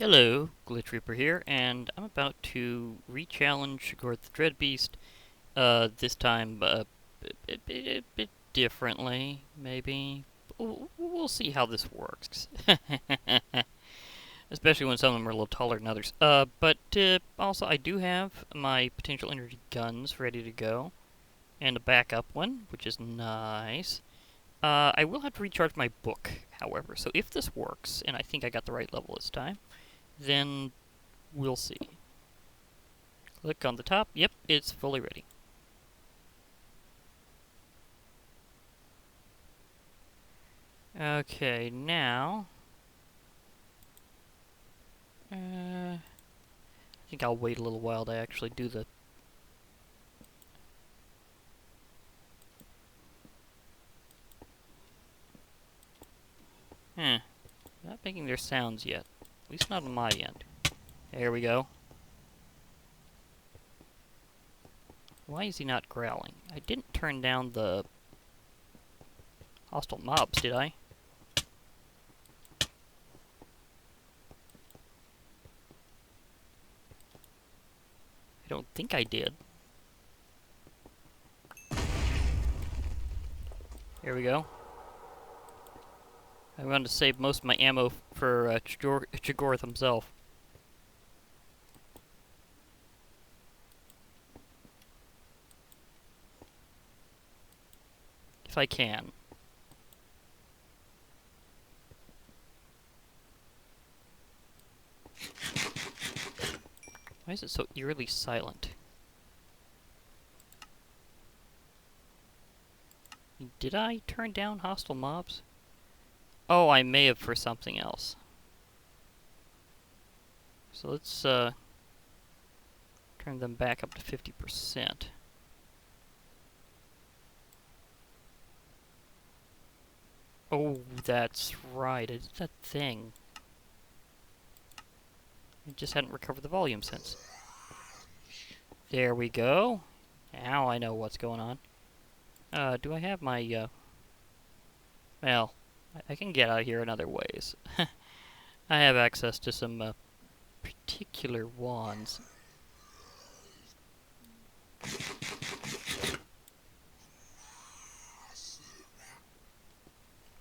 Hello, Glitch Reaper here, and I'm about to re-challenge Gorth the Dread Beast, this time a bit differently, maybe. We'll see how this works. Especially when some of them are a little taller than others. But also I do have my potential energy guns ready to go, and a backup one, which is nice. I will have to recharge my book, however, so if this works, and I think I got the right level this time, then we'll see. Click on the top. Yep, it's fully ready. Okay, now... I think I'll wait a little while to actually do the... Not making their sounds yet. At least not on my end. There we go. Why is he not growling? I didn't turn down the hostile mobs, did I? I don't think I did. There we go. I wanted to save most of my ammo for Chigorth himself. If I can. Why is it so eerily silent? Did I turn down hostile mobs? Oh, I may have for something else. So let's turn them back up to 50%. Oh, that's right, I did that thing. I just hadn't recovered the volume since. There we go. Now I know what's going on. Do I have my, well, I can get out of here in other ways. I have access to some, particular wands.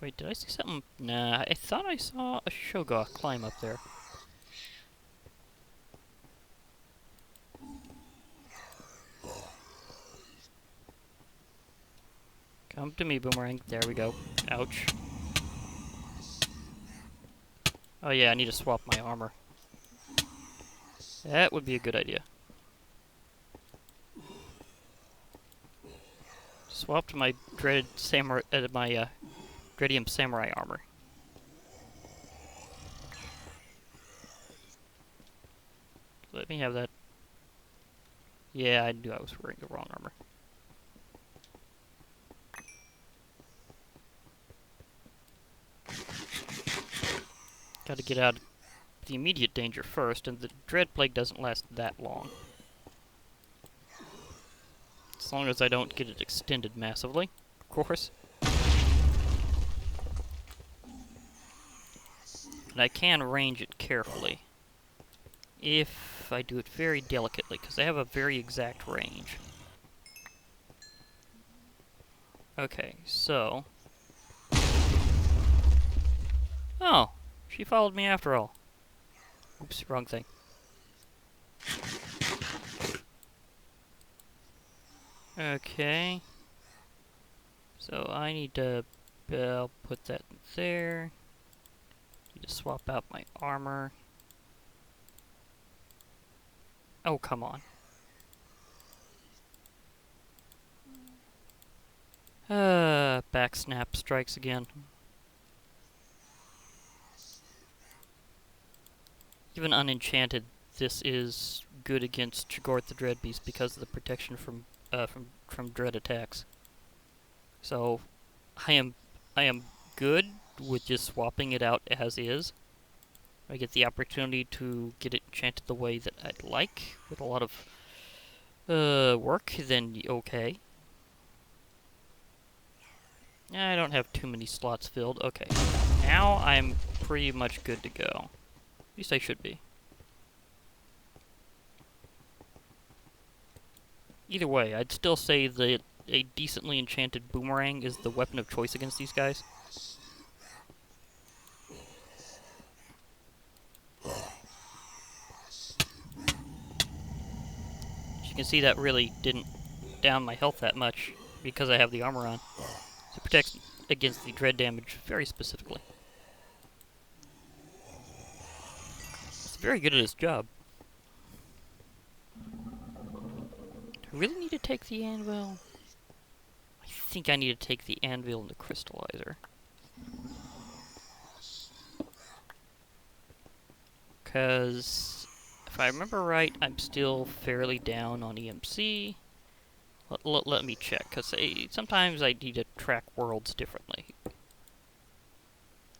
Wait, did I see something? Nah, I thought I saw a Shogoth climb up there. Come to me, Boomerang. There we go. Ouch. Oh yeah, I need to swap my armor. That would be a good idea. Swapped my dreaded samurai, my Dreadium samurai armor. Let me have that. Yeah, I knew I was wearing the wrong armor. Got to get out of the immediate danger first, and the Dread Plague doesn't last that long. As long as I don't get it extended massively, of course. And I can range it carefully. If I do it very delicately, because I have a very exact range. Okay, so... Oh! She followed me after all. Oops, wrong thing. Okay. So I need to... I'll put that in there. Need to swap out my armor. Oh, come on. Back snap strikes again. Even unenchanted, this is good against Chigorth the Dread Beast because of the protection from dread attacks. So, I am good with just swapping it out as is. I get the opportunity to get it enchanted the way that I'd like, with a lot of work, then okay. I don't have too many slots filled. Okay, now I'm pretty much good to go. At least I should be. Either way, I'd still say that a decently enchanted boomerang is the weapon of choice against these guys. As you can see, that really didn't down my health that much because I have the armor on. It protects against the dread damage very specifically. It's very good at its job. Do I really need to take the anvil? I think I need to take the anvil and the crystallizer. Because if I remember right, I'm still fairly down on EMC. Let me check, because sometimes I need to track worlds differently.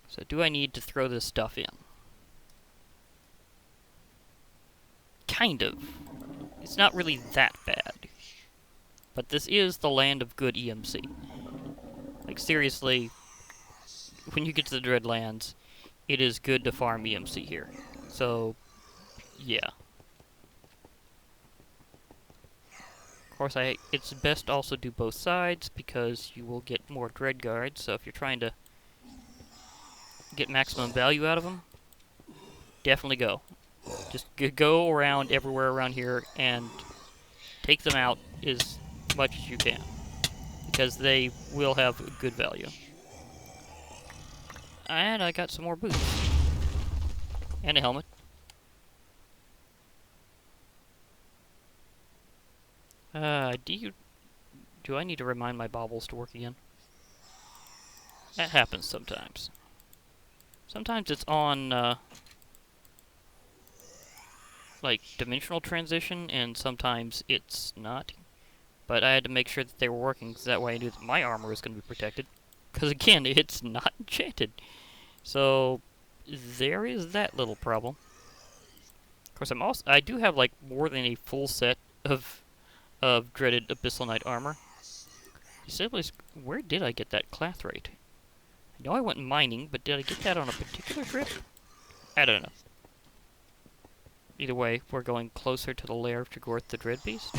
So do I need to throw this stuff in? Kind of. It's not really that bad. But this is the land of good EMC. Like, seriously, when you get to the Dreadlands, it is good to farm EMC here. So, yeah. Of course, it's best to also do both sides, because you will get more Dread Guards, so if you're trying to get maximum value out of them, definitely go. Just go around everywhere around here and take them out as much as you can, because they will have good value. And I got some more boots. And a helmet. Do I need to remind my baubles to work again? That happens sometimes. Sometimes it's on, like, dimensional transition, and sometimes it's not. But I had to make sure that they were working, so that way I knew that my armor was going to be protected. Because, again, it's not enchanted. So, there is that little problem. Of course, I do have, like, more than a full set of dreaded Abyssal Knight armor. Where did I get that clathrate? I know I went mining, but did I get that on a particular trip? I don't know. Either way, we're going closer to the lair of Chigorth the Dreadbeast.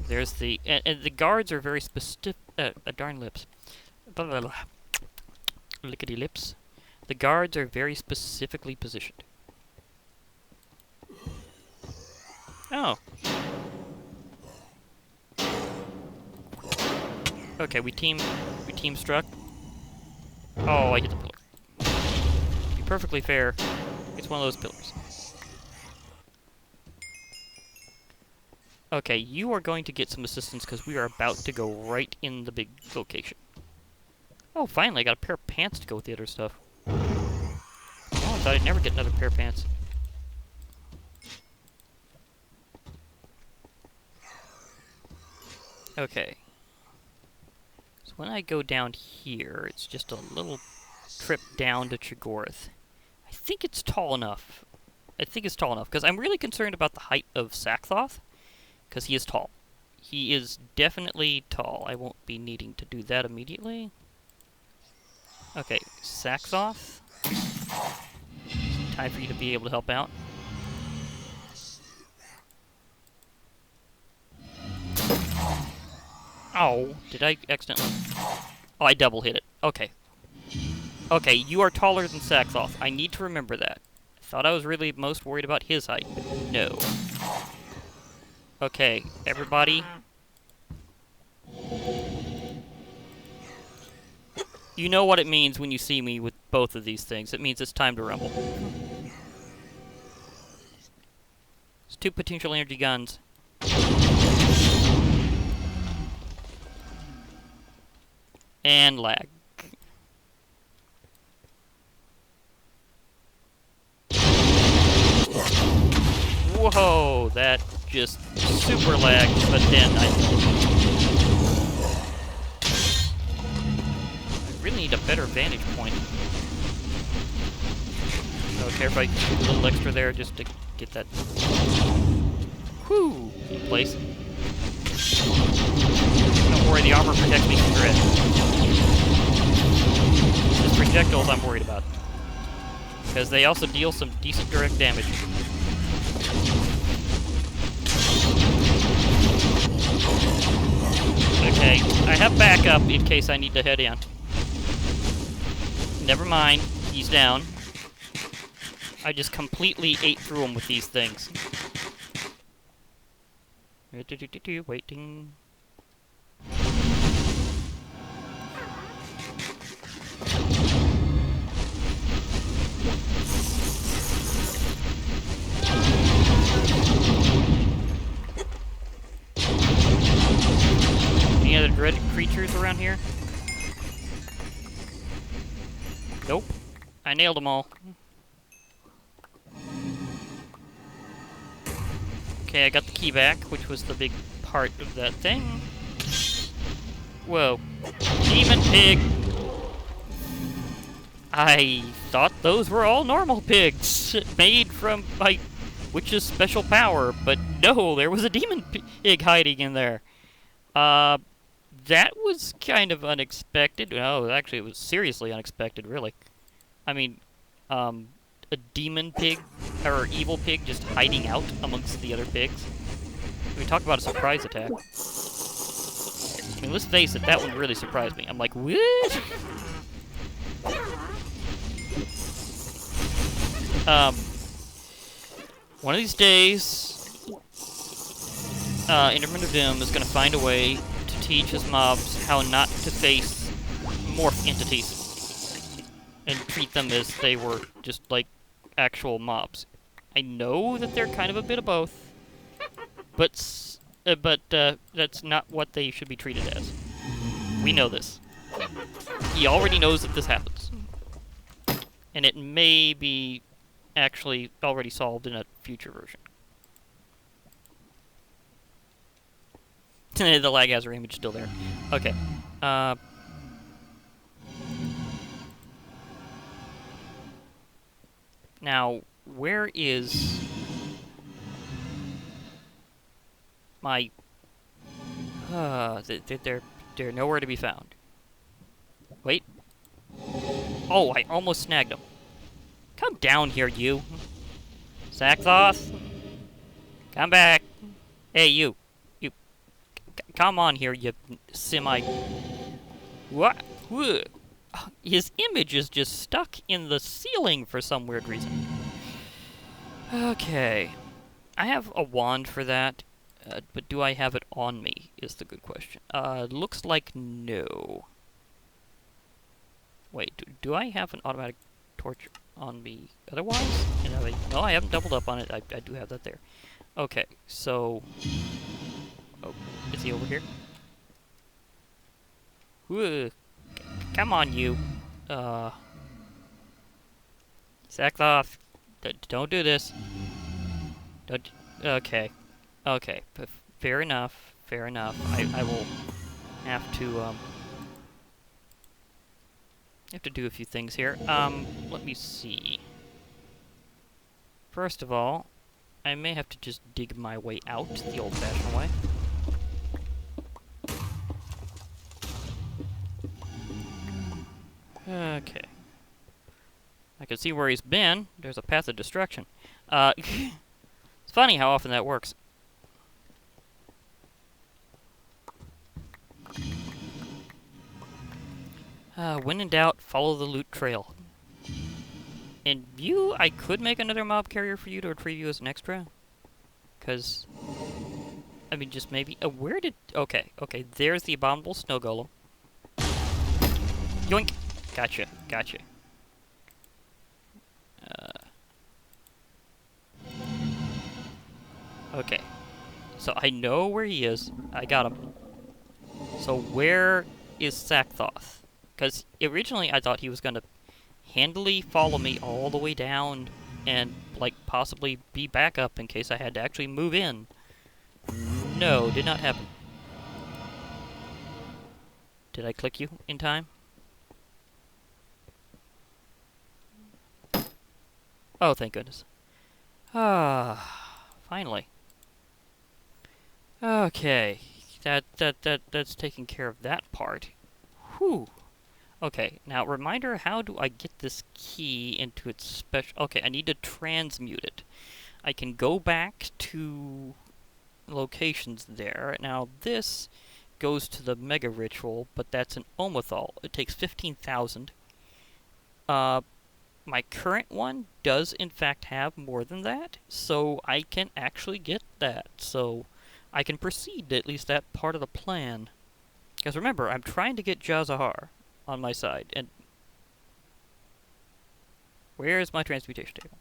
There's the... And the guards are very specific... darn lips. Lickety lips. The guards are very specifically positioned. Oh. Okay, we team struck. Oh, I hit the pillar. To be perfectly fair, it's one of those pillars. Okay, you are going to get some assistance because we are about to go right in the big location. Oh, finally, I got a pair of pants to go with the other stuff. Oh, I thought I'd never get another pair of pants. Okay. So when I go down here, it's just a little trip down to Chigorth. I think it's tall enough. Because I'm really concerned about the height of Sakthoth, because he is tall. He is definitely tall. I won't be needing to do that immediately. Okay, Sakthoth. Time for you to be able to help out. Oh, did I accidentally... Oh, I double hit it. Okay. Okay, you are taller than Sakthoth. I need to remember that. I thought I was really most worried about his height, but no. Okay, everybody. You know what it means when you see me with both of these things. It means it's time to rumble. It's 2 potential energy guns. And lag. Whoa, that just super lagged, but then I really need a better vantage point. Okay, if I do a little extra there just to get that whoo in place. Don't worry, the armor protects me from dread. It's projectiles I'm worried about. Because they also deal some decent direct damage. Okay, I have backup in case I need to head in. Never mind, he's down. I just completely ate through him with these things. Waiting. Any other dreaded creatures around here? Nope. I nailed them all. Okay, I got the key back, which was the big part of that thing. Whoa. Demon pig! I thought those were all normal pigs, made from my witch's special power, but no, there was a demon pig hiding in there. That was kind of unexpected. No, actually, it was seriously unexpected, really. I mean, a demon pig, or evil pig, just hiding out amongst the other pigs. We talk about a surprise attack. I mean, let's face it, that one really surprised me. I'm like, what? One of these days, Enderman of Doom is going to find a way to teach his mobs how not to face morph entities and treat them as they were just like actual mobs. I know that they're kind of a bit of both, but that's not what they should be treated as. We know this. He already knows that this happens, and it may be actually already solved in a future version. The lag hazard image still there. Okay. Now, where is my... they're nowhere to be found. Wait. Oh, I almost snagged them. Come down here, you. Sackcloth. Come back. Hey, you. Come on here, you semi... What? His image is just stuck in the ceiling for some weird reason. Okay. I have a wand for that, but do I have it on me, is the good question. Looks like no. Wait, do I have an automatic torch on me otherwise? No, I haven't doubled up on it. I do have that there. Okay, so... Oh, is he over here? Whoa. Come on, you. Sackcloth. Don't do this. Don't... Okay. Okay. Fair enough. Fair enough. I will have to do a few things here. Let me see. First of all, I may have to just dig my way out the old-fashioned way. Okay. I can see where he's been. There's a path of destruction. It's funny how often that works. When in doubt, follow the loot trail. In view, I could make another mob carrier for you to retrieve you as an extra. Because, I mean, just maybe... where did... Okay, there's the abominable snow golem. Yoink! Gotcha. Okay. So I know where he is. I got him. So where is Sackcloth? Because originally I thought he was going to handily follow me all the way down and, like, possibly be back up in case I had to actually move in. No, did not happen. Did I click you in time? Oh, thank goodness. Finally. Okay, that's taking care of that part. Whew. Okay, now reminder, how do I get this key into its special... Okay, I need to transmute it. I can go back to locations there. Now this goes to the Mega Ritual, but that's an Omethal. It takes 15,000. My current one does in fact have more than that, so I can actually get that. So I can proceed to at least that part of the plan. Because remember, I'm trying to get Jazahar on my side, and where is my transmutation table?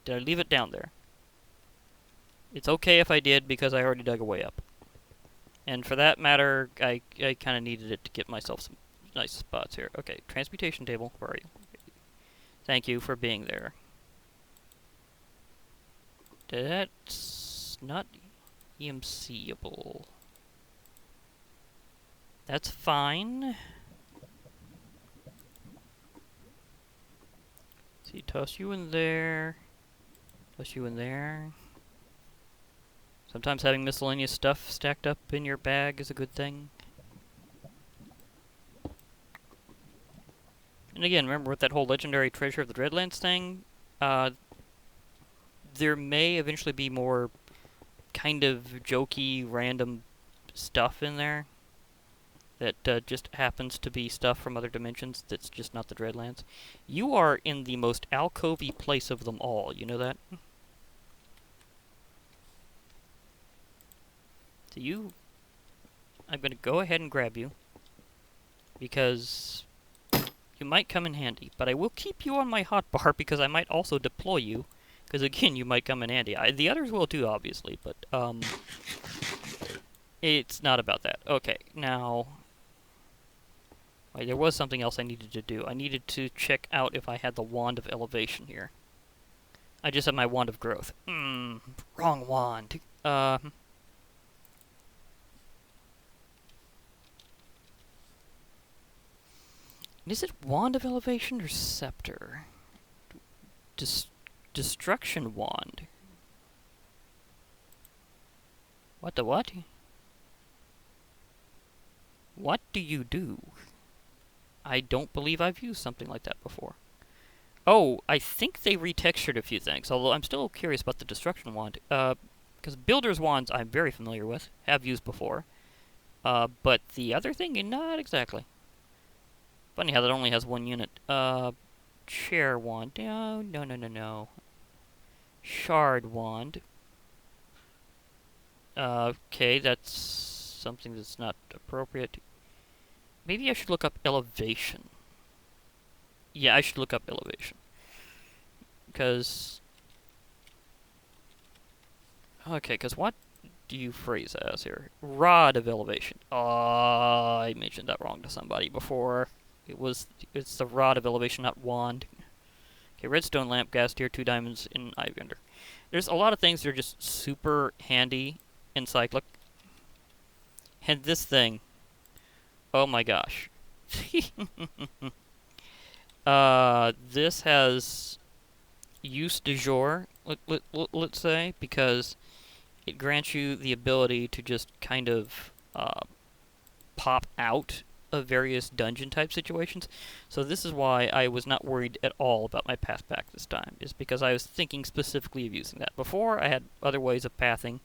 Did I leave it down there? It's okay if I did, because I already dug a way up. And for that matter, I kind of needed it to get myself some nice spots here. Okay, transmutation table, where are you? Thank you for being there. That's not EMC-able. That's fine. See, toss you in there. Toss you in there. Sometimes having miscellaneous stuff stacked up in your bag is a good thing. And again, remember with that whole legendary treasure of the Dreadlands thing, there may eventually be more kind of jokey, random stuff in there that just happens to be stuff from other dimensions that's just not the Dreadlands. You are in the most alcovey place of them all, you know that? So I'm going to go ahead and grab you, because you might come in handy, but I will keep you on my hotbar because I might also deploy you, because again, you might come in handy. The others will too, obviously, but it's not about that. Okay, now, wait, there was something else I needed to do. I needed to check out if I had the Wand of Elevation here. I just have my Wand of Growth. Wrong wand. Is it Wand of Elevation or Scepter? Destruction Wand. What the what? What do you do? I don't believe I've used something like that before. Oh, I think they retextured a few things, although I'm still curious about the Destruction Wand. Because Builder's Wands I'm very familiar with, have used before. But the other thing, not exactly. Funny how that only has one unit. Chair Wand. No. Shard Wand. Okay, that's something that's not appropriate. Maybe I should look up Elevation. Yeah, I should look up Elevation. Because... Okay, because what do you phrase as here? Rod of Elevation. I mentioned that wrong to somebody before. It's the Rod of Elevation, not Wand. Okay, redstone lamp, gas tier, 2 diamonds in Ivender. There's a lot of things that are just super handy in Cyclic. And this thing. Oh my gosh. This has use du jour, let's say, because it grants you the ability to just kind of pop out of various dungeon-type situations. So this is why I was not worried at all about my path back this time, is because I was thinking specifically of using that. Before, I had other ways of pathing.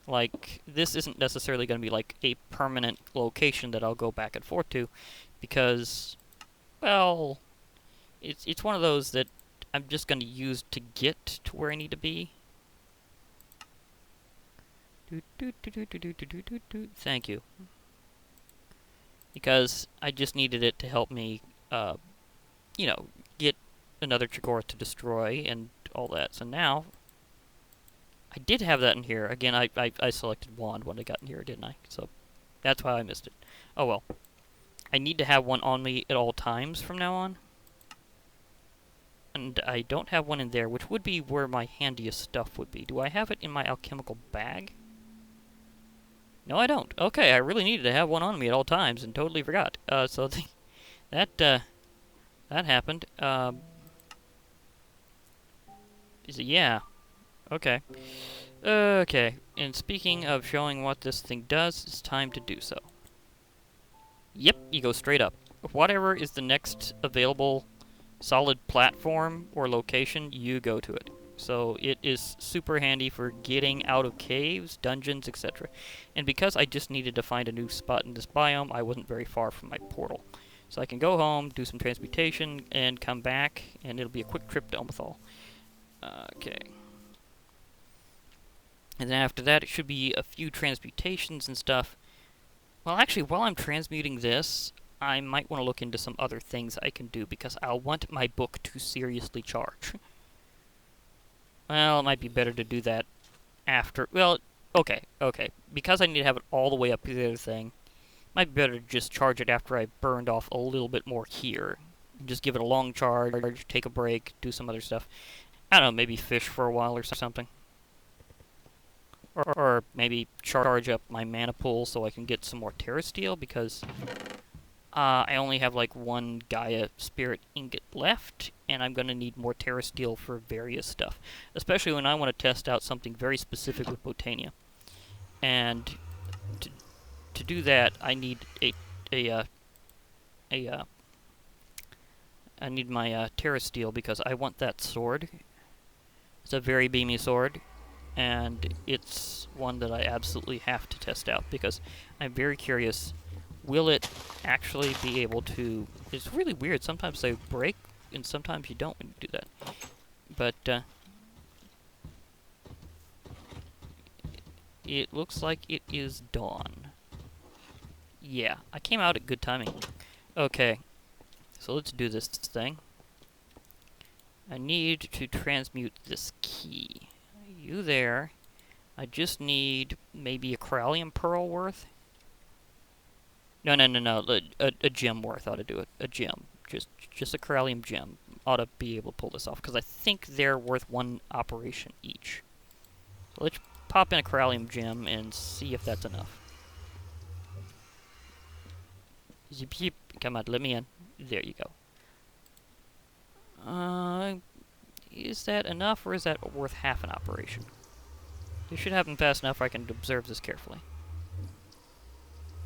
Like, this isn't necessarily going to be like a permanent location that I'll go back and forth to, because, well, it's one of those that I'm just going to use to get to where I need to be. Thank you. Because I just needed it to help me, you know, get another Chigorth to destroy and all that. So now, I did have that in here. Again, I selected Wand when I got in here, didn't I? So that's why I missed it. Oh well. I need to have one on me at all times from now on. And I don't have one in there, which would be where my handiest stuff would be. Do I have it in my alchemical bag? No, I don't. Okay, I really needed to have one on me at all times and totally forgot. So that happened. Yeah. Okay. Okay. And speaking of showing what this thing does, it's time to do so. Yep, you go straight up. whatever is the next available solid platform or location, you go to it. So it is super handy for getting out of caves, dungeons, etc. And because I just needed to find a new spot in this biome, I wasn't very far from my portal. So I can go home, do some transmutation, and come back, and it'll be a quick trip to Omethal. Okay. And then after that, it should be a few transmutations and stuff. Well, actually, while I'm transmuting this, I might want to look into some other things I can do, because I'll want my book to seriously charge. Well, it might be better to do that after... Well, okay. Because I need to have it all the way up to the other thing, it might be better to just charge it after I've burned off a little bit more here. Just give it a long charge, take a break, do some other stuff. I don't know, maybe fish for a while or something. Or maybe charge up my mana pool so I can get some more Terra Steel, because I only have like one Gaia Spirit ingot left, and I'm going to need more Terra Steel for various stuff. Especially when I want to test out something very specific with Botania. And to do that, I need I need my Terra Steel, because I want that sword. It's a very beamy sword, and it's one that I absolutely have to test out, because I'm very curious, will it actually be able to... It's really weird, sometimes they break, and sometimes you don't when you do that. But, it looks like it is dawn. Yeah, I came out at good timing. Okay, so let's do this thing. I need to transmute this key. You there. I just need maybe a Corallium Pearl worth. No. A gem worth ought to do it. A gem. Just a Corallium gem ought to be able to pull this off, because I think they're worth one operation each. So let's pop in a Corallium gem and see if that's enough. Zip zip. Come on, let me in. There you go. Is that enough, or is that worth half an operation? This should happen fast enough where I can observe this carefully.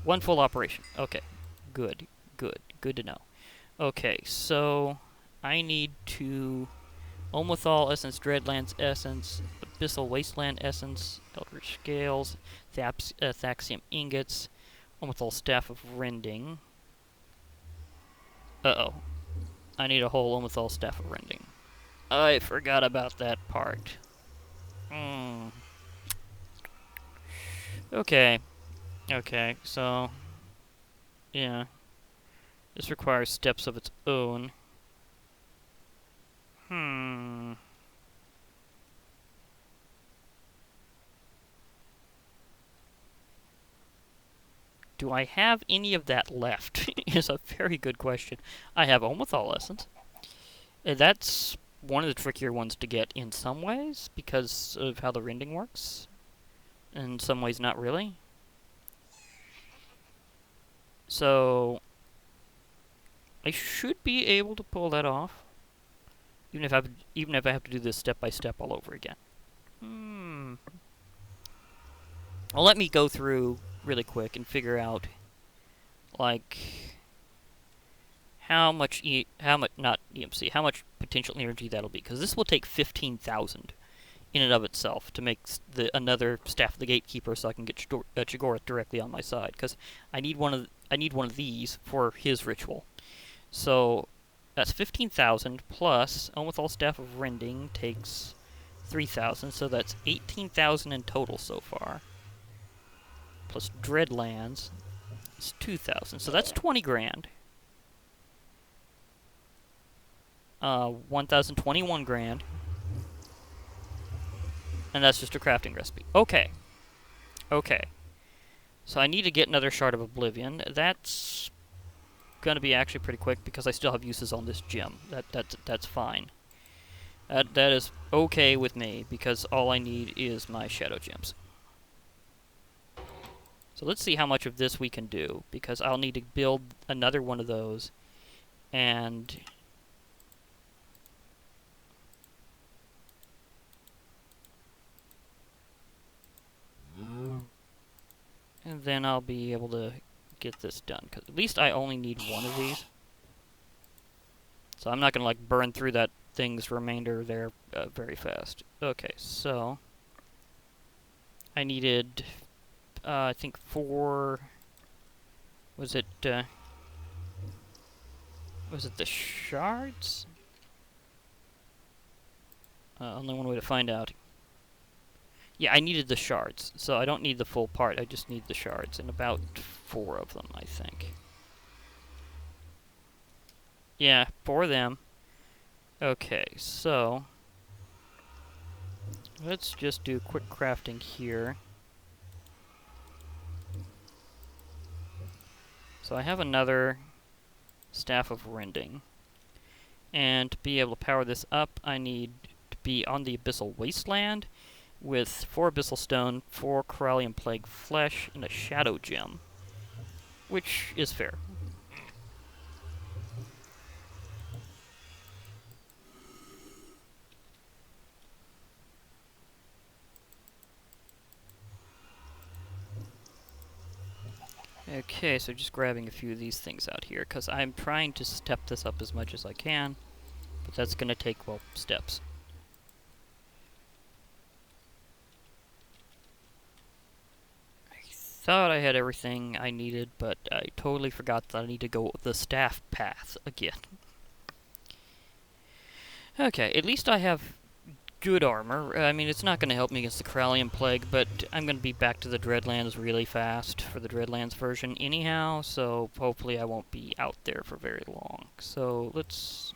One full operation. Okay. Good to know. Okay, so I need to... Omethal Essence, Dreadlands Essence, Abyssal Wasteland Essence, Eldritch Scales, Thaxium Ingots, Omethal Staff of Rending. Uh-oh. I need a whole Omethal Staff of Rending. I forgot about that part. Okay, so... Yeah. This requires steps of its own. Do I have any of that left? Is a very good question. I have Omethal Essence. That's one of the trickier ones to get in some ways, because of how the rending works. In some ways, not really. So... I should be able to pull that off, even if I have to do this step by step all over again. Well, let me go through really quick and figure out, like, how much potential energy that'll be, because this will take 15,000 in and of itself to make another Staff of the Gatekeeper, so I can get Chigorth directly on my side, because I need one of these for his ritual. So that's 15,000 plus Omethal Staff of Rending takes 3,000, so that's 18,000 in total so far. Plus Dreadlands is 2,000, so that's 20 grand. 1,021 grand. And that's just a crafting recipe. Okay. So I need to get another Shard of Oblivion. That's gonna be actually pretty quick, because I still have uses on this gem. That's fine. That is okay with me, because all I need is my Shadow Gems. So let's see how much of this we can do, because I'll need to build another one of those, and... And then I'll be able to get this done, because at least I only need one of these. So I'm not going to, like, burn through that thing's remainder there very fast. Okay, so I needed, I think 4... Was it the shards? Only one way to find out. Yeah, I needed the shards, so I don't need the full part, I just need the shards, and about 4 of them, I think. Yeah, 4 of them. Okay, so let's just do quick crafting here. So I have another Staff of Rending. And to be able to power this up, I need to be on the Abyssal Wasteland with 4 Abyssal Stone, 4 Corallian Plague Flesh, and a Shadow Gem. Which is fair. Okay, so just grabbing a few of these things out here, because I'm trying to step this up as much as I can, but that's going to take, well, steps. I thought I had everything I needed, but I totally forgot that I need to go the staff path again. Okay, at least I have good armor. I mean, it's not going to help me against the Corallian Plague, but I'm going to be back to the Dreadlands really fast for the Dreadlands version anyhow, so hopefully I won't be out there for very long. So let's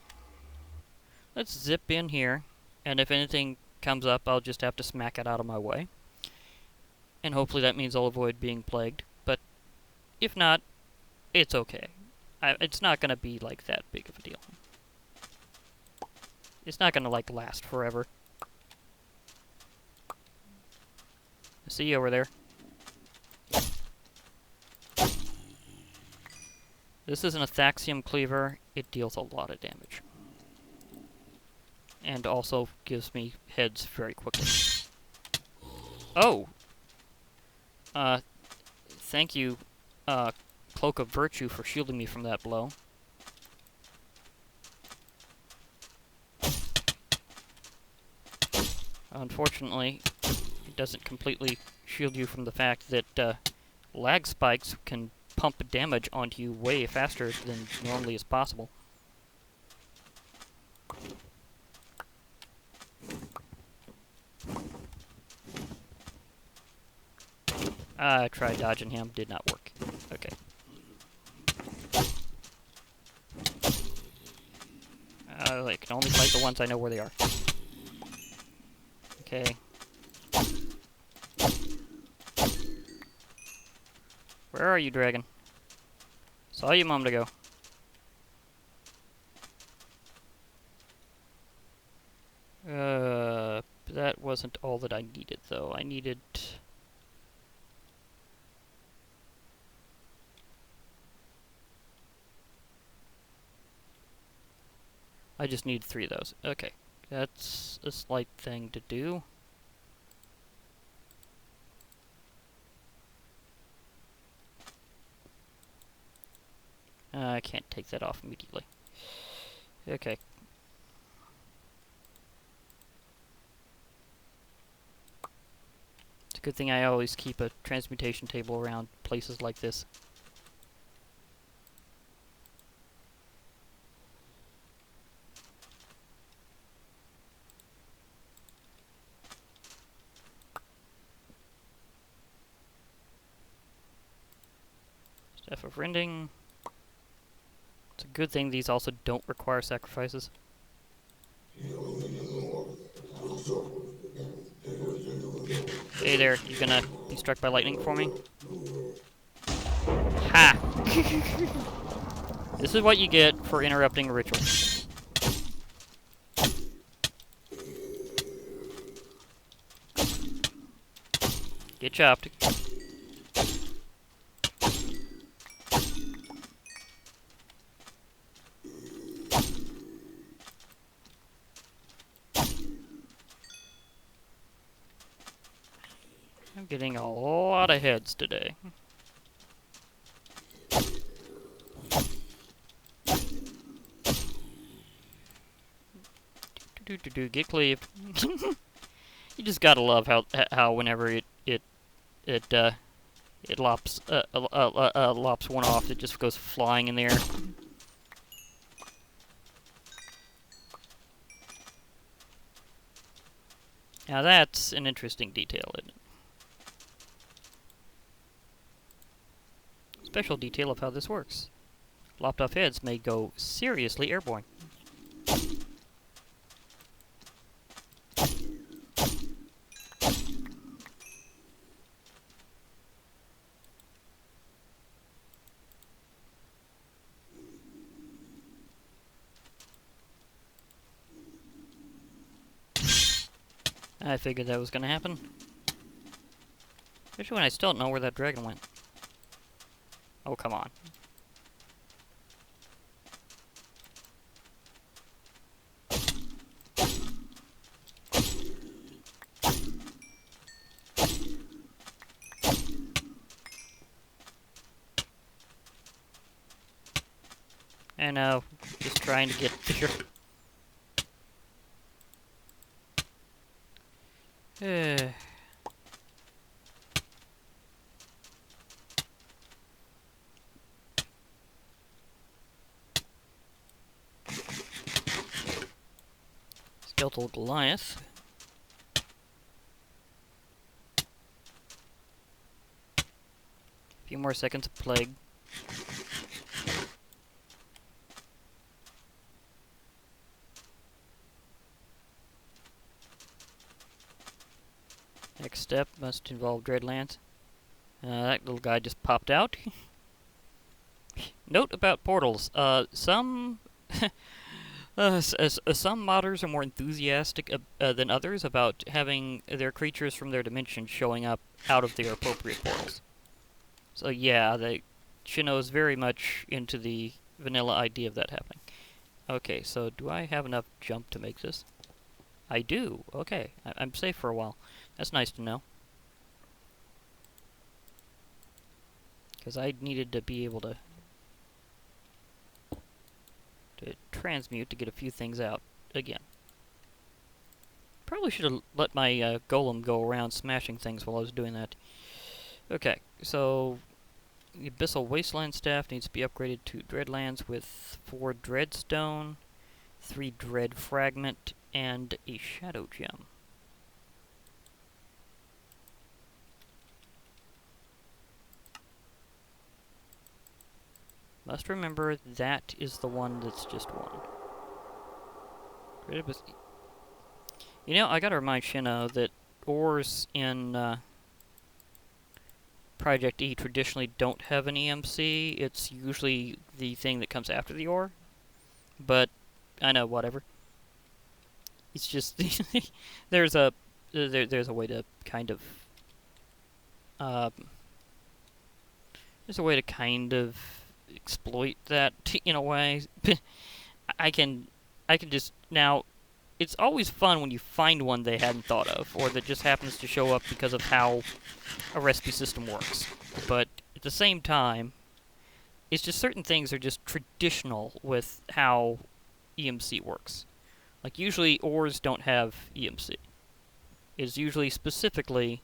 zip in here, and if anything comes up, I'll just have to smack it out of my way. And hopefully that means I'll avoid being plagued, but if not, it's okay. It's not going to be like that big of a deal. It's not going to like last forever. See you over there. This is an Athaxium Cleaver. It deals a lot of damage. And also gives me heads very quickly. Oh! Thank you, Cloak of Virtue, for shielding me from that blow. Unfortunately, it doesn't completely shield you from the fact that lag spikes can pump damage onto you way faster than normally is possible. I tried dodging him, did not work. Okay. I can only fight the ones I know where they are. Okay. Where are you, dragon? Saw you a moment ago. That wasn't all that I needed, though. I needed... I just need 3 of those. Okay. That's a slight thing to do. I can't take that off immediately. Okay. It's a good thing I always keep a transmutation table around places like this. Staff of Rending. It's a good thing these also don't require sacrifices. Hey there, you gonna be struck by lightning for me? Ha! This is what you get for interrupting a ritual. Get chopped. I'm getting a lot of heads today. Get cleaved. You just gotta love how whenever it lops lops one off, it just goes flying in the air. Now that's an interesting detail, isn't it? Special detail of how this works. Lopped off heads may go seriously airborne. I figured that was gonna happen. Especially when I still don't know where that dragon went. Oh, come on. I know, just trying to get there. Skeletal Goliath. A few more seconds of plague. Next step must involve Dreadlands. That little guy just popped out. Note about portals. Some some modders are more enthusiastic than others about having their creatures from their dimension showing up out of their appropriate portals. So yeah, Shino is very much into the vanilla idea of that happening. Okay, so do I have enough jump to make this? I do. Okay, I'm safe for a while. That's nice to know. Because I needed to be able to transmute to get a few things out again. Probably should have let my golem go around smashing things while I was doing that. Okay, so the Abyssal Wasteland Staff needs to be upgraded to Dreadlands with 4 Dreadstone, 3 Dread Fragment, and a Shadow Gem. Must remember that is the one that's just one. You know, I gotta remind Shino that ores in Project E traditionally don't have an EMC. It's usually the thing that comes after the ore. But I know, whatever. It's just there's a way to kind of there's a way to kind of exploit that in a way. I can just now. It's always fun when you find one they hadn't thought of, or that just happens to show up because of how a recipe system works. But at the same time, it's just certain things are just traditional with how EMC works. Like usually ores don't have EMC. It's usually specifically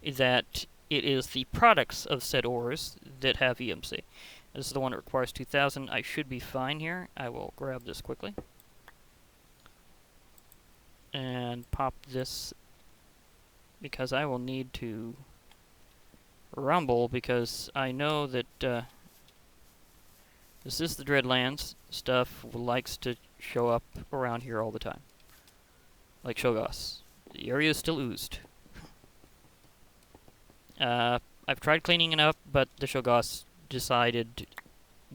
that it is the products of said ores that have EMC. This is the one that requires 2,000. I should be fine here. I will grab this quickly. And pop this because I will need to rumble because I know that this is the Dreadlands. Stuff likes to show up around here all the time. Like Shoggoths. The area is still oozed. I've tried cleaning it up, but the Shoggoths decided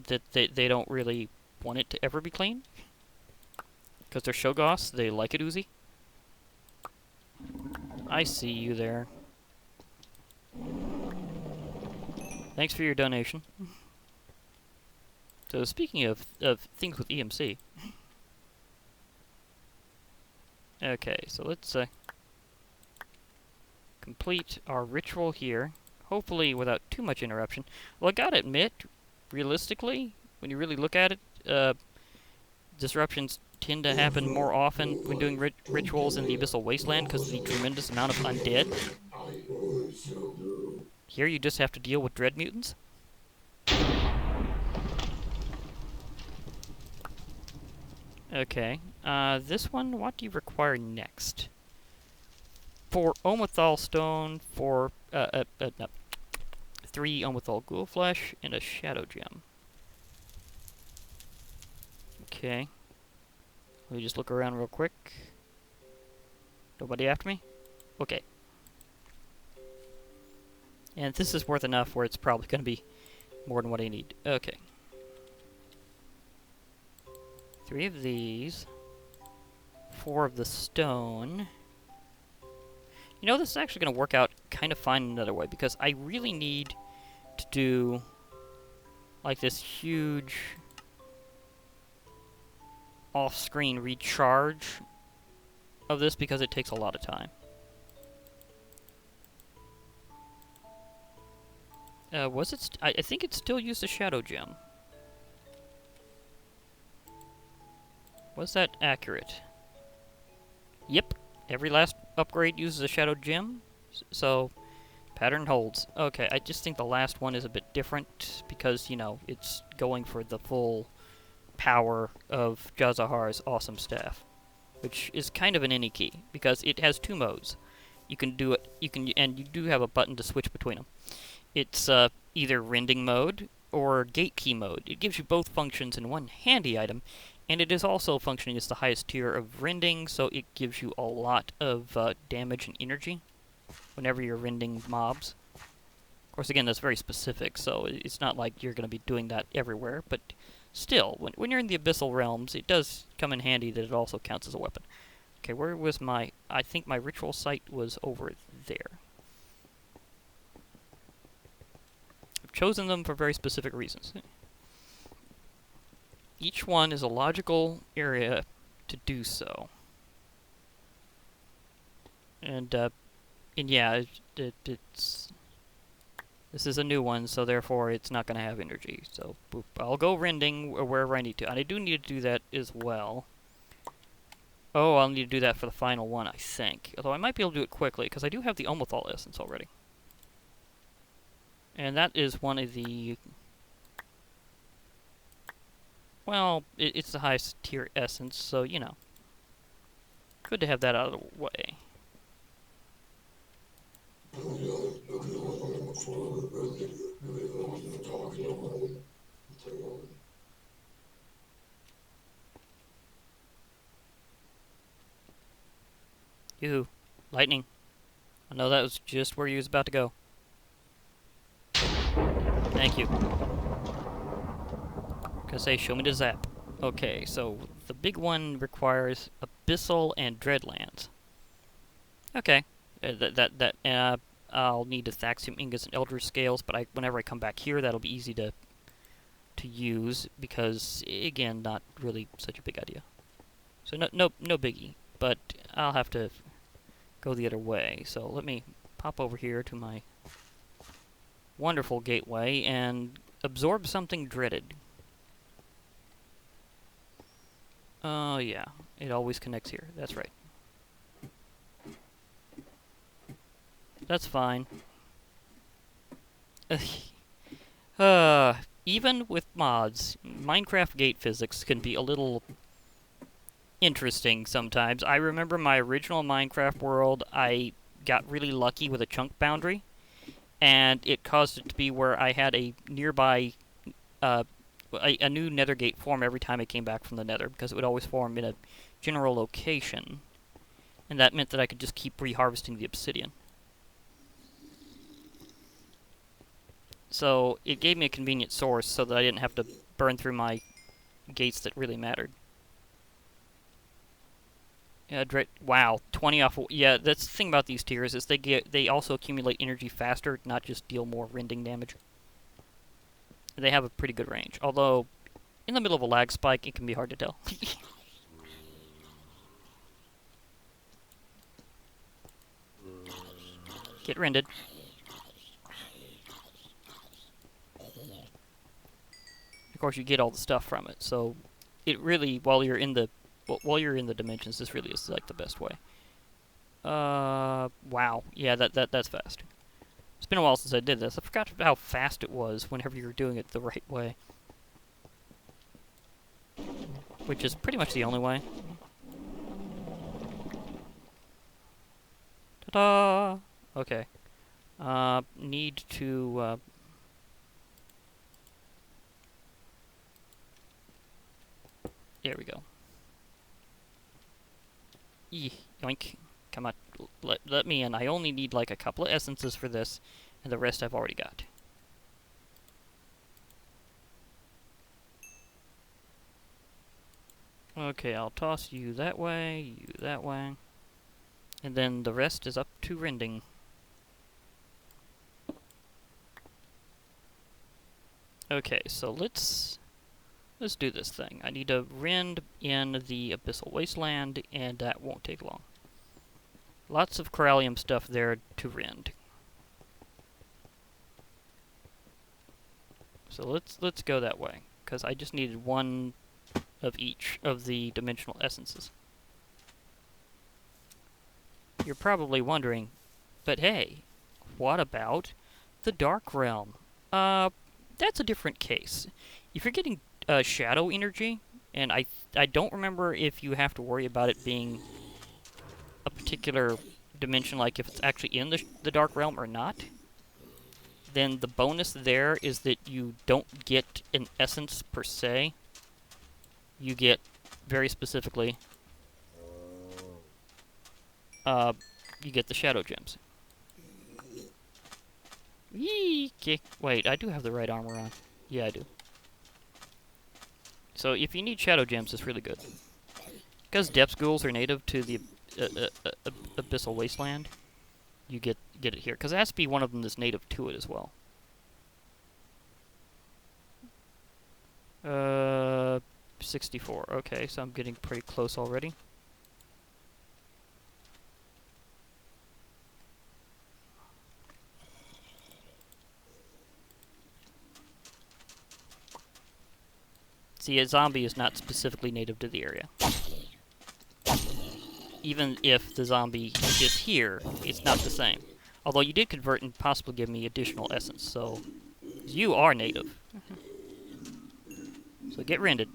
that they don't really want it to ever be clean. Because they're Shoggoths, they like it oozy. I see you there. Thanks for your donation. So speaking of things with EMC. Okay, so let's complete our ritual here. Hopefully without too much interruption. Well, I gotta admit, realistically, when you really look at it, disruptions tend to happen more often when doing rituals in the Abyssal Wasteland because of the tremendous amount of undead. Here you just have to deal with dread mutants. Okay, this one, what do you require next? 4 Omethal Stone, 3 Omethal Ghoul Flesh, and a Shadow Gem. Okay. Let me just look around real quick. Nobody after me? Okay. And this is worth enough where it's probably going to be more than what I need. Okay. 3 of these. 4 of the stone. You know, this is actually going to work out kind of fine another way, because I really need to do, like, this huge off-screen recharge of this, because it takes a lot of time. Was it? I think it still used a Shadow Gem. Was that accurate? Yep. Every last upgrade uses a Shadow Gem, so pattern holds. Okay, I just think the last one is a bit different because, you know, it's going for the full power of Jazahar's awesome staff, which is kind of an any key because it has 2 modes. You can do it. And you do have a button to switch between them. It's either rending mode or gate key mode. It gives you both functions in one handy item. And it is also functioning as the highest tier of rending, so it gives you a lot of damage and energy whenever you're rending mobs. Of course, again, that's very specific, so it's not like you're going to be doing that everywhere, but still, when you're in the Abyssal Realms, it does come in handy that it also counts as a weapon. Okay, where was my... I think my ritual site was over there. I've chosen them for very specific reasons. Each one is a logical area to do so. And yeah, it's... This is a new one, so therefore it's not going to have energy. So, boop. I'll go rending wherever I need to. And I do need to do that as well. Oh, I'll need to do that for the final one, I think. Although I might be able to do it quickly, because I do have the Omethal Essence already. And that is one of the... Well, it's the highest tier essence, so, you know. Good to have that out of the way. Yoo-hoo. Lightning. I know that was just where you was about to go. Thank you. Gonna say, show me the zap. Okay, so the big one requires Abyssal and Dreadlands. Okay. I'll need the Thaxium ingots and Eldritch scales, but whenever I come back here, that'll be easy to use because, again, not really such a big idea. So no biggie, but I'll have to go the other way. So let me pop over here to my wonderful gateway and absorb something dreaded. Oh, yeah. It always connects here. That's right. That's fine. Even with mods, Minecraft gate physics can be a little interesting sometimes. I remember my original Minecraft world, I got really lucky with a chunk boundary, and it caused it to be where I had a nearby, a new nether gate form every time I came back from the nether, because it would always form in a general location, and that meant that I could just keep reharvesting the obsidian. So it gave me a convenient source so that I didn't have to burn through my gates that really mattered. Yeah, wow, 20 off. Yeah, that's the thing about these tiers is they also accumulate energy faster, not just deal more rending damage. They have a pretty good range, although in the middle of a lag spike, it can be hard to tell. Get rended. Of course, you get all the stuff from it, so it really, while you're in the while you're in the dimensions, this really is like the best way. Wow. Yeah, that's fast. It's been a while since I did this. I forgot how fast it was whenever you were doing it the right way. Which is pretty much the only way. Ta-da! Okay. Need to, there we go. Yoink. Come on. Let me in. I only need like a couple of essences for this, and the rest I've already got. Okay, I'll toss you that way, you that way. And then the rest is up to rending. Okay, so let's do this thing. I need to rend in the Abyssal Wasteland, and that won't take long. Lots of corallium stuff there to rend. So let's go that way, because I just needed one of each of the dimensional essences. You're probably wondering, but hey, what about the Dark Realm? That's a different case. If you're getting shadow energy, and I don't remember if you have to worry about it being a particular dimension, like if it's actually in the Dark Realm or not, then the bonus there is that you don't get an essence per se. You get, very specifically, you get the shadow gems. Eek. Wait, I do have the right armor on. Yeah, I do. So if you need shadow gems, it's really good. Because depth ghouls are native to the Abyssal Wasteland, you get it here. Because it has to be one of them that's native to it as well. 64. Okay, so I'm getting pretty close already. See, a zombie is not specifically native to the area. Even if the zombie is here, it's not the same. Although you did convert and possibly give me additional essence, so you are native. So get rended.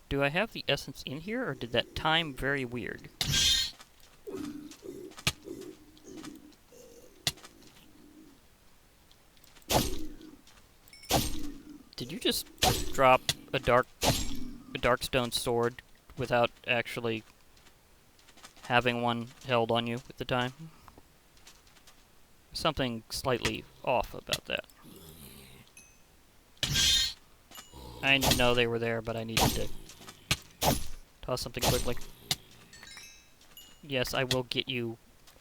Do I have the essence in here, or did that time very weird? Did you just drop a darkstone sword without actually having one held on you at the time? Something slightly off about that. I know they were there, but I needed to toss something quickly. Yes, I will get you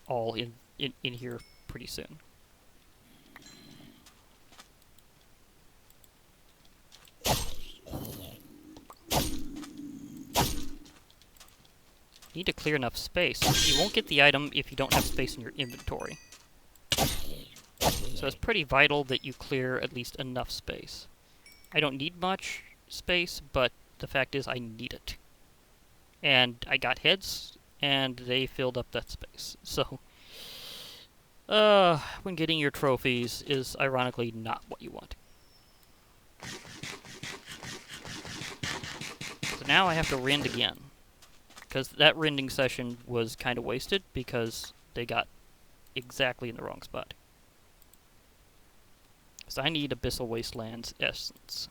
all in here pretty soon. Need to clear enough space. You won't get the item if you don't have space in your inventory. So it's pretty vital that you clear at least enough space. I don't need much space, but the fact is I need it. And I got heads, and they filled up that space. So, when getting your trophies is ironically not what you want. So now I have to rend again. Because that rending session was kind of wasted because they got exactly in the wrong spot. So I need Abyssal Wasteland's essence.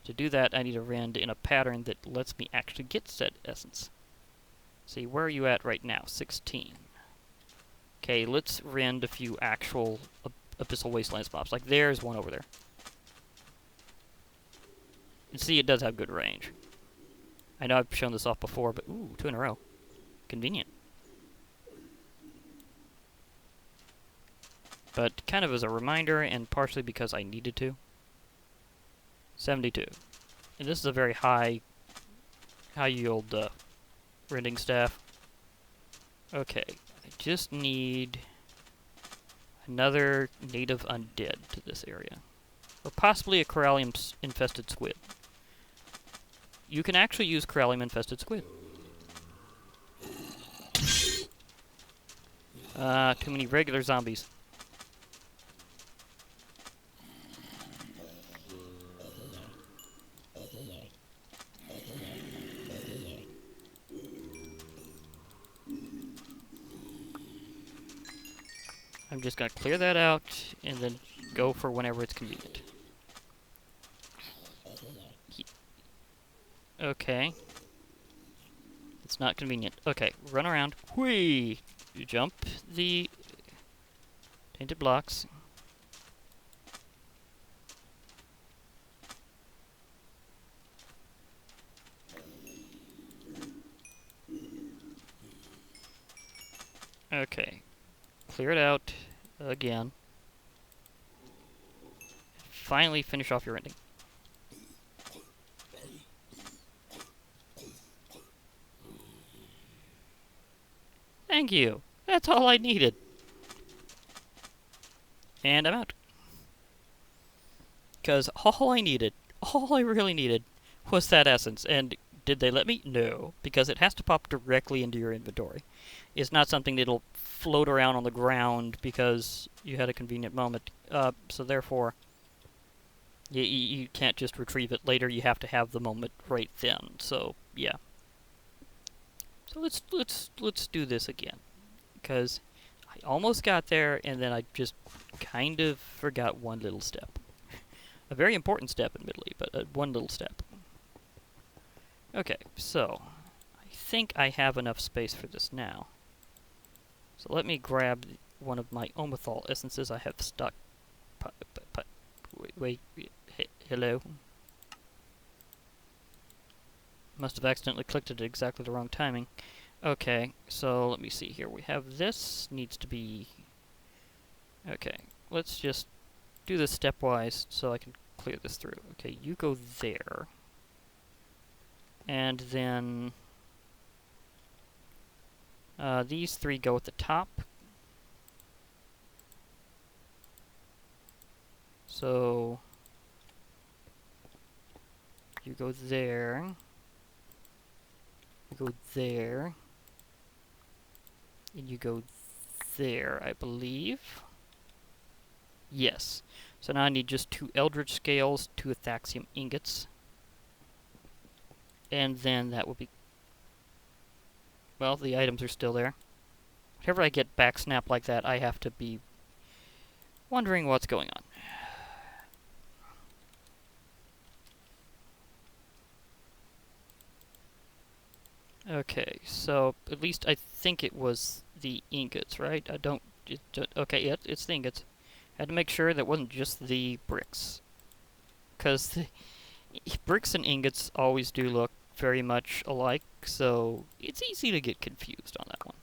To do that, I need to rend in a pattern that lets me actually get said essence. See, where are you at right now? 16. Okay, let's rend a few actual Abyssal Wastelands mobs. Like, there's one over there. And see, it does have good range. I know I've shown this off before, but ooh, 2 in a row. Convenient. But kind of as a reminder, and partially because I needed to. 72. And this is a very high yield rending staff. Okay, I just need another native undead to this area. Or possibly a corallium-infested squid. You can actually use corallium-infested squid. Too many regular zombies. I'm just gonna clear that out and then go for whenever it's convenient. Okay. It's not convenient. Okay, run around. Whee! You jump the tainted blocks. Okay. Clear it out again. Finally finish off your ending. Thank you. That's all I needed. And I'm out. Because all I really needed, was that essence. And did they let me? No. Because it has to pop directly into your inventory. It's not something that'll float around on the ground because you had a convenient moment. So therefore, you can't just retrieve it later. You have to have the moment right then. So yeah. So let's do this again, because I almost got there and then I just kind of forgot one little step. A very important step, admittedly, but one little step. Okay, so I think I have enough space for this now. So let me grab one of my Omethol essences I have stuck. Wait, hello. Must have accidentally clicked it at exactly the wrong timing. Okay, so let me see here. We have this, needs to be... Okay, let's just do this stepwise so I can clear this through. Okay, you go there. And then... these three go at the top. So... you go there. You go there. And you go there, I believe. Yes. So now I need just 2 Eldritch Scales, 2 Athaxium Ingots. And then that will be... Well, the items are still there. Whenever I get back snap like that, I have to be wondering what's going on. Okay, so at least I think it was the ingots, right? Okay, yeah, it's the ingots. Had to make sure that wasn't just the bricks. Because the bricks and ingots always do look very much alike, so it's easy to get confused on that one.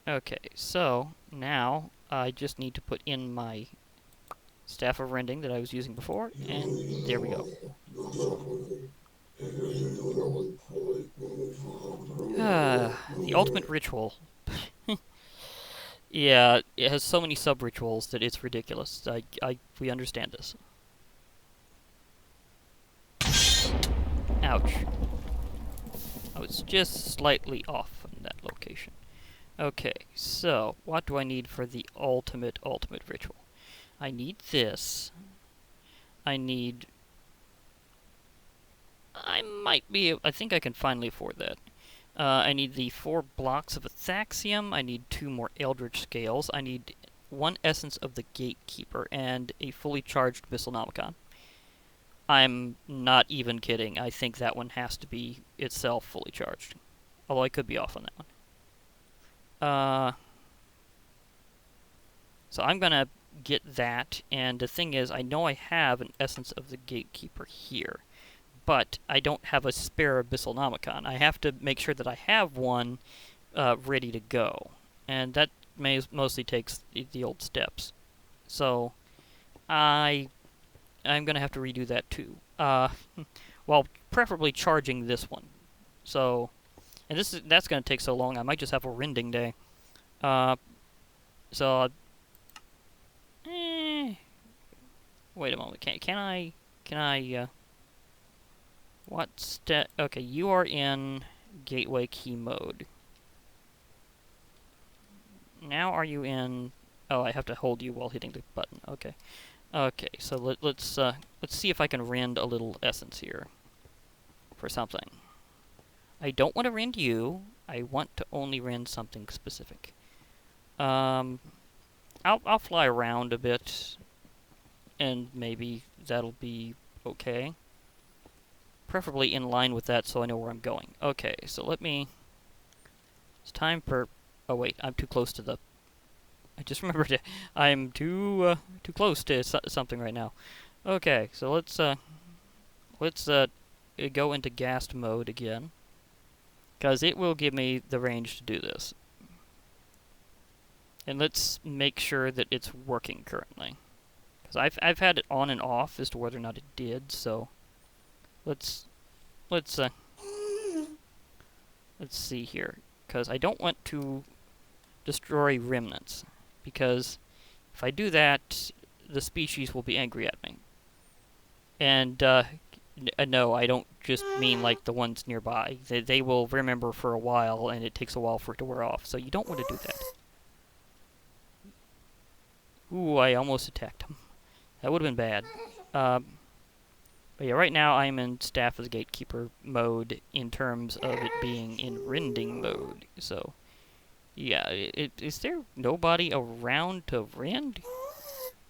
Okay, so now I just need to put in my Staff of Rending that I was using before, and there we go. The ultimate ritual. Yeah, it has so many sub-rituals that it's ridiculous. We understand this. Ouch. Oh, it's just slightly off in that location. Okay, so what do I need for the ultimate ritual? I need this. I think I can finally afford that. I need the 4 blocks of Athaxium. I need 2 more Eldritch Scales. I need 1 essence of the Gatekeeper and a fully charged Missilenomicon. I'm not even kidding. I think that one has to be itself fully charged. Although I could be off on that one. So I'm gonna get that, and the thing is, I know I have an essence of the Gatekeeper here, but I don't have a spare Missilenomicon. I have to make sure that I have one ready to go, and that mostly takes the old steps. So I'm gonna have to redo that too. Well, preferably charging this one. So, and that's gonna take so long. I might just have a rending day. So, Wait a moment. Can I, okay, you are in gateway key mode. Now are you in... Oh, I have to hold you while hitting the button. Okay. Okay, so let's see if I can rend a little essence here for something. I don't want to rend you. I want to only rend something specific. I'll fly around a bit, and maybe that'll be okay. Preferably in line with that, so I know where I'm going. Okay, so let me... It's time for... Oh wait, I'm too close to the... I just remembered I'm too close to something right now. Okay, so let's go into gassed mode again, because it will give me the range to do this. And let's make sure that it's working currently, because I've had it on and off as to whether or not it did. So let's see here, because I don't want to destroy remnants, because if I do that, the species will be angry at me. And no, I don't just mean like the ones nearby. They will remember for a while, and it takes a while for it to wear off. So you don't want to do that. Ooh, I almost attacked him. That would have been bad. But yeah, right now I'm in Staff as Gatekeeper mode in terms of it being in rending mode. So, yeah, is there nobody around to rend?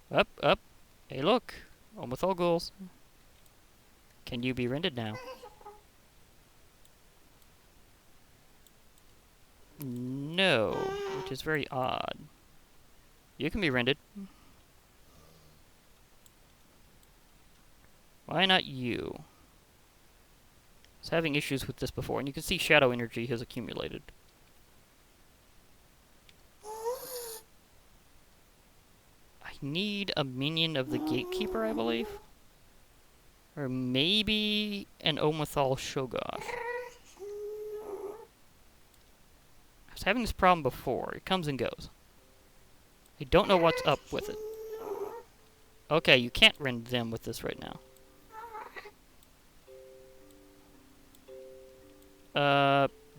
Up, up. Hey, look. Almost all ghouls. Can you be rended now? No, which is very odd. You can be rended. Why not you? I was having issues with this before, and you can see shadow energy has accumulated. I need a minion of the Gatekeeper, I believe. Or maybe an Omethal Shogoth. I was having this problem before. It comes and goes. I don't know what's up with it. Okay, you can't rend them with this right now.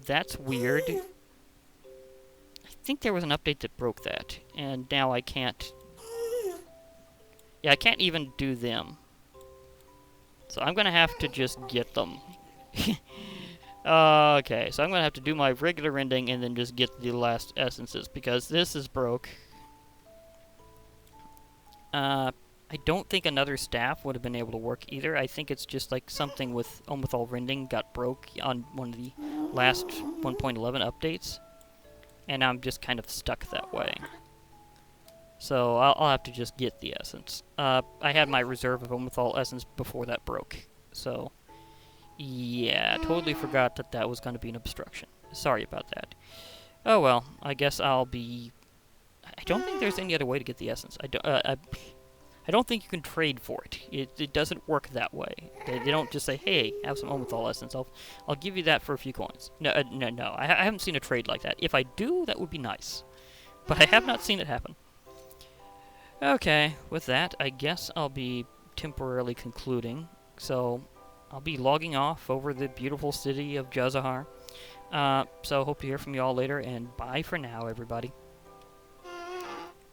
That's weird. I think there was an update that broke that, and now I can't... Yeah, I can't even do them. So I'm gonna have to just get them. Okay, so I'm gonna have to do my regular rending and then just get the last essences, because this is broke. I don't think another staff would have been able to work either. I think it's just like something with Omethal rending got broke on one of the last 1.11 updates, and I'm just kind of stuck that way. So I'll have to just get the essence. I had my reserve of Omethal essence before that broke, so yeah, totally forgot that that was going to be an obstruction. Sorry about that. Oh well, I guess I'll be... I don't think there's any other way to get the essence. I don't think you can trade for it. It doesn't work that way. They don't just say, "Hey, have some Omethal essence. I'll give you that for a few coins." No, no. I haven't seen a trade like that. If I do, that would be nice, but I have not seen it happen. Okay, with that, I guess I'll be temporarily concluding. So I'll be logging off over the beautiful city of Jazahar. So hope to hear from you all later, and bye for now, everybody.